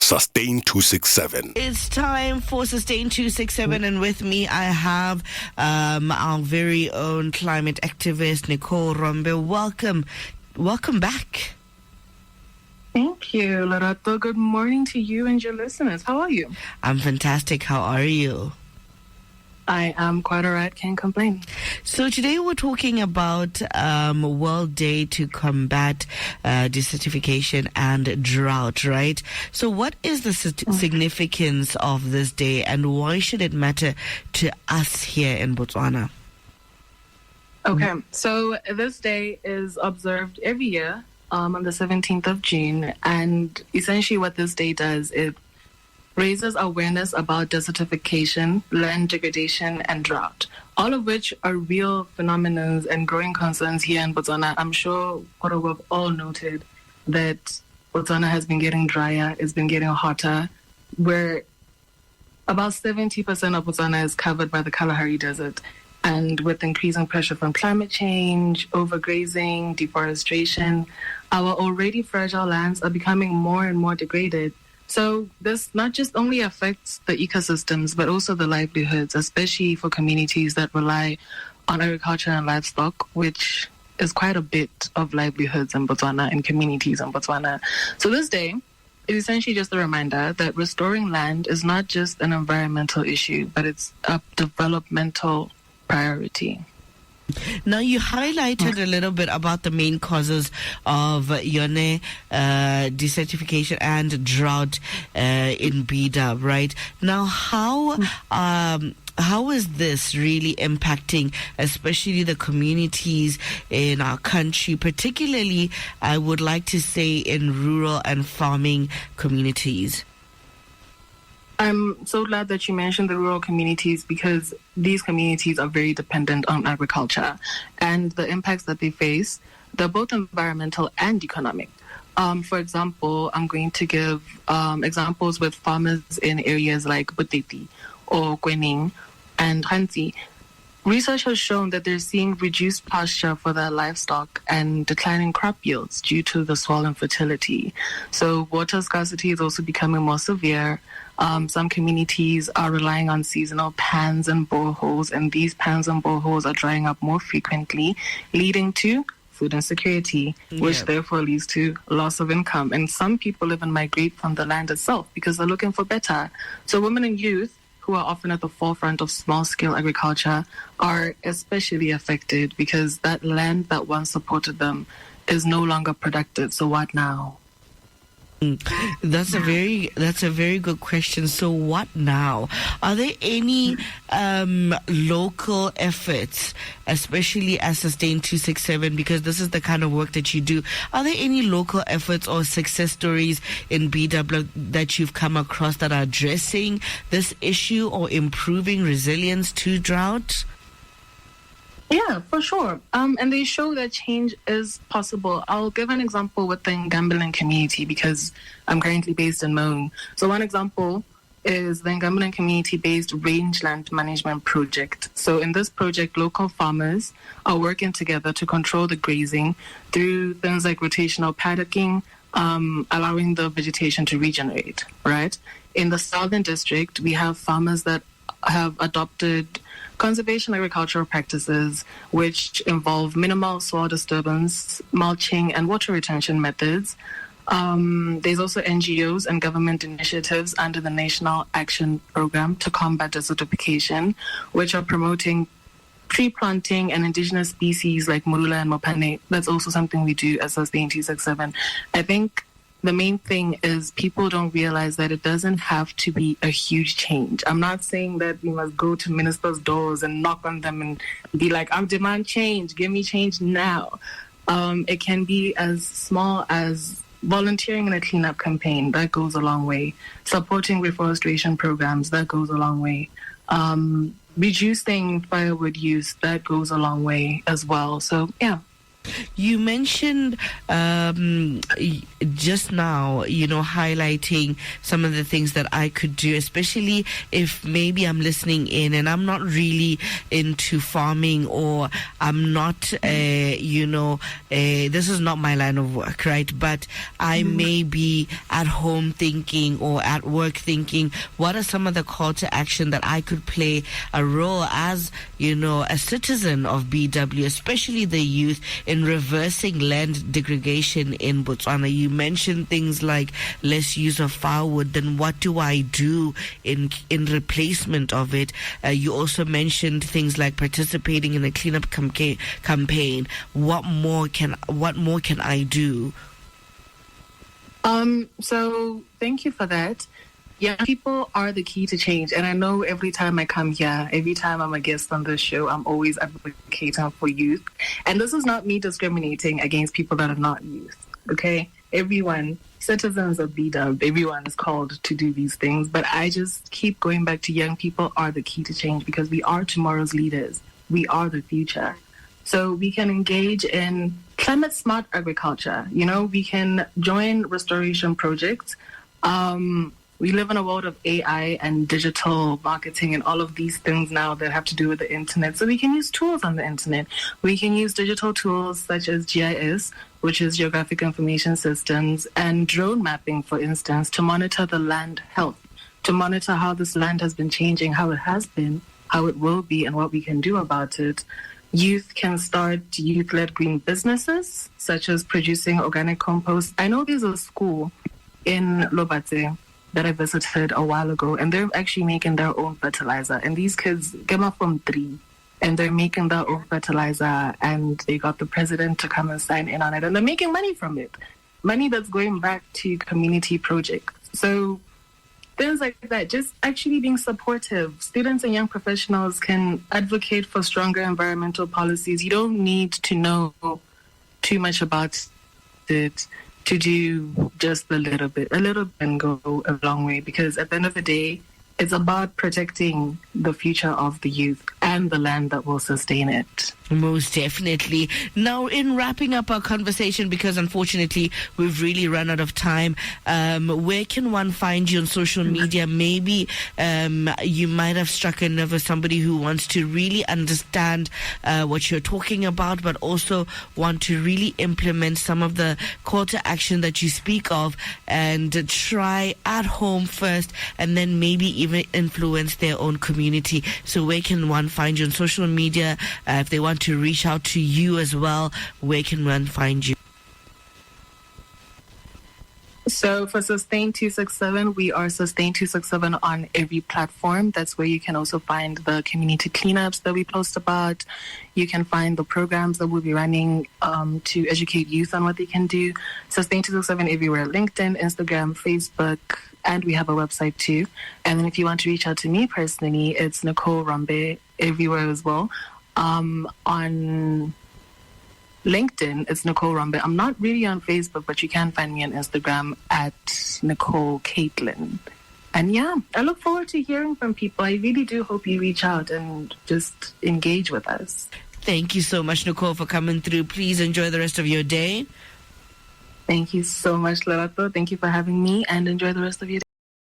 Sustain 267. It's time for Sustain 267, and with me I have our very own climate activist, Nicole Rombe. Welcome back. Thank you, Lerato. Good morning to you and your listeners. How are you? I'm fantastic. How are you? I am quite all right. Can't complain. So today we're talking about World Day to Combat Desertification and Drought, right? So what is the significance of this day, and why should it matter to us here in Botswana? Okay, so this day is observed every year on the 17th of June, and essentially what this day does, it raises awareness about desertification, land degradation, and drought, all of which are real phenomena and growing concerns here in Botswana. I'm sure we've all noted that Botswana has been getting drier, it's been getting hotter, where about 70% of Botswana is covered by the Kalahari Desert. And with increasing pressure from climate change, overgrazing, deforestation, our already fragile lands are becoming more and more degraded. So this not just only affects the ecosystems, but also the livelihoods, especially for communities that rely on agriculture and livestock, which is quite a bit of livelihoods in Botswana and communities in Botswana. So this day is essentially just a reminder that restoring land is not just an environmental issue, but it's a developmental priority. Now, you highlighted a little bit about the main causes of Yone desertification and drought in Bida, right? Now, how is this really impacting, especially the communities in our country, particularly, I would like to say, in rural and farming communities? I'm so glad that you mentioned the rural communities, because these communities are very dependent on agriculture, and the impacts that they face, they're both environmental and economic. For example, I'm going to give examples with farmers in areas like Boteti or Kwening and Hansi. Research has shown that they're seeing reduced pasture for their livestock and declining crop yields due to the soil infertility. So water scarcity is also becoming more severe. Some communities are relying on seasonal pans and boreholes, and these pans and boreholes are drying up more frequently, leading to food insecurity, which therefore leads to loss of income. And some people even migrate from the land itself because they're looking for better. So women and youth, who are often at the forefront of small-scale agriculture, are especially affected because that land that once supported them is no longer productive. So what now? That's a very good question. So what now? Are there any local efforts, especially as Sustain 267, because this is the kind of work that you do? Are there any local efforts or success stories in BW that you've come across that are addressing this issue or improving resilience to drought? Yeah, for sure. And they show that change is possible. I'll give an example with the Ngambilan community because I'm currently based in Maun. So one example is the Ngambilan community-based rangeland management project. So in this project, local farmers are working together to control the grazing through things like rotational paddocking, allowing the vegetation to regenerate, right? In the southern district, we have farmers that have adopted conservation agricultural practices, which involve minimal soil disturbance, mulching, and water retention methods. There's also NGOs and government initiatives under the National Action Program to Combat Desertification, which are promoting tree planting and indigenous species like Murula and Mopane. That's also something we do as Sustain 267. I think the main thing is people don't realize that it doesn't have to be a huge change. I'm not saying that we must go to ministers' doors and knock on them and be like, I demand change, give me change now. It can be as small as volunteering in a cleanup campaign, that goes a long way. Supporting reforestation programs, that goes a long way. Reducing firewood use, that goes a long way as well. So, yeah. You mentioned just now, highlighting some of the things that I could do, especially if maybe I'm listening in and I'm not really into farming, or I'm not, this is not my line of work, right? But I may be at home thinking or at work thinking, what are some of the call to action that I could play a role as, a citizen of BW, especially the youth, in reversing land degradation in Botswana? You mentioned things like less use of firewood. Then what do I do in replacement of it? You also mentioned things like participating in a cleanup campaign. What more can I do? So thank you for that. Young people are the key to change. And I know every time I come here, every time I'm a guest on this show, I'm always advocating for youth. And this is not me discriminating against people that are not youth, okay? Everyone, citizens of BW, everyone is called to do these things. But I just keep going back to young people are the key to change, because we are tomorrow's leaders. We are the future. So we can engage in climate smart agriculture. We can join restoration projects. We live in a world of AI and digital marketing and all of these things now that have to do with the internet. So we can use tools on the internet. We can use digital tools such as GIS, which is Geographic Information Systems, and drone mapping, for instance, to monitor the land health, to monitor how this land has been changing, how it has been, how it will be, and what we can do about it. Youth can start youth-led green businesses, such as producing organic compost. I know there's a school in Lobate that I visited a while ago, and they're actually making their own fertilizer. And these kids came up from 3, and they're making their own fertilizer, and they got the president to come and sign in on it, and they're making money from it, money that's going back to community projects. So things like that, just actually being supportive. Students and young professionals can advocate for stronger environmental policies. You don't need to know too much about it to do just a little bit and go a long way, because at the end of the day, it's about protecting the future of the youth and the land that will sustain it. Most definitely. Now, in wrapping up our conversation, because unfortunately we've really run out of time, where can one find you on social media? Maybe you might have struck a nerve with somebody who wants to really understand what you're talking about, but also want to really implement some of the call to action that you speak of, and try at home first, and then maybe even influence their own community. So where can one find you on social media? If they want to reach out to you as well, where can one find you? So for Sustain 267, we are Sustain 267 on every platform. That's where you can also find the community cleanups that we post about. You can find the programs that we'll be running to educate youth on what they can do. Sustain 267 everywhere: LinkedIn, Instagram, Facebook, and we have a website too. And then if you want to reach out to me personally, it's Nicole Rombe everywhere as well. On LinkedIn, it's Nicole Rombe. I'm not really on Facebook, but you can find me on Instagram at Nicole Caitlin. And yeah, I look forward to hearing from people. I really do hope you reach out and just engage with us. Thank you so much, Nicole, for coming through. Please enjoy the rest of your day. Thank you so much, Lerato. Thank you for having me, and enjoy the rest of your day.